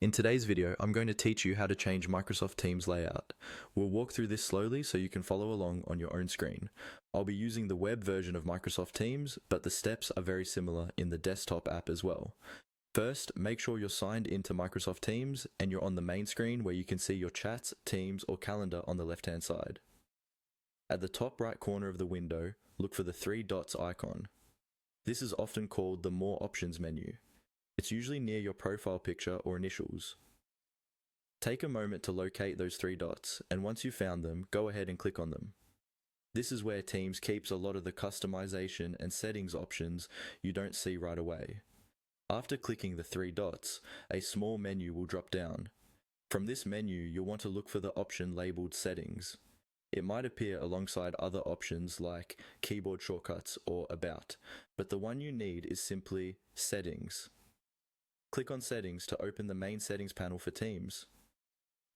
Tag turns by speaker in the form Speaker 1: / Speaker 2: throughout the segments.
Speaker 1: In today's video, I'm going to teach you how to change Microsoft Teams layout. We'll walk through this slowly so you can follow along on your own screen. I'll be using the web version of Microsoft Teams, but the steps are very similar in the desktop app as well. First, make sure you're signed into Microsoft Teams and you're on the main screen where you can see your chats, Teams, or calendar on the left-hand side. At the top right corner of the window, look for the three dots icon. This is often called the More Options menu. It's usually near your profile picture or initials. Take a moment to locate those three dots, and once you've found them, go ahead and click on them. This is where Teams keeps a lot of the customization and settings options you don't see right away. After clicking the three dots, a small menu will drop down. From this menu, you'll want to look for the option labeled Settings. It might appear alongside other options like keyboard shortcuts or About, but the one you need is simply Settings. Click on Settings to open the main settings panel for Teams.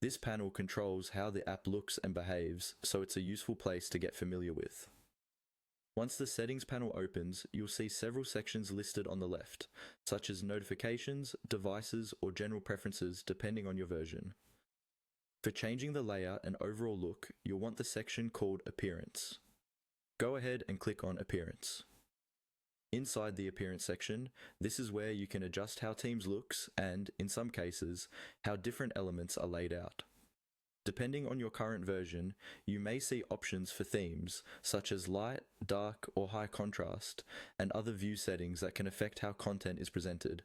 Speaker 1: This panel controls how the app looks and behaves, so it's a useful place to get familiar with. Once the settings panel opens, you'll see several sections listed on the left, such as notifications, devices, or general preferences depending on your version. For changing the layout and overall look, you'll want the section called Appearance. Go ahead and click on Appearance. Inside the Appearance section, this is where you can adjust how Teams looks and, in some cases, how different elements are laid out. Depending on your current version, you may see options for themes, such as light, dark, or high contrast, and other view settings that can affect how content is presented.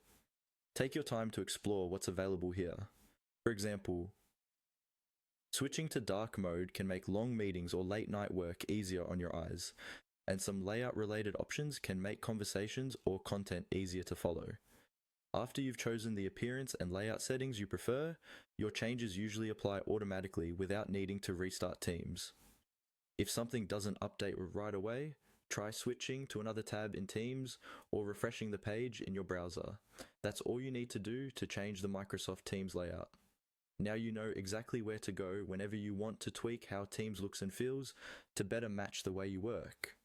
Speaker 1: Take your time to explore what's available here. For example, switching to dark mode can make long meetings or late night work easier on your eyes, and some layout-related options can make conversations or content easier to follow. After you've chosen the appearance and layout settings you prefer, your changes usually apply automatically without needing to restart Teams. If something doesn't update right away, try switching to another tab in Teams or refreshing the page in your browser. That's all you need to do to change the Microsoft Teams layout. Now you know exactly where to go whenever you want to tweak how Teams looks and feels to better match the way you work.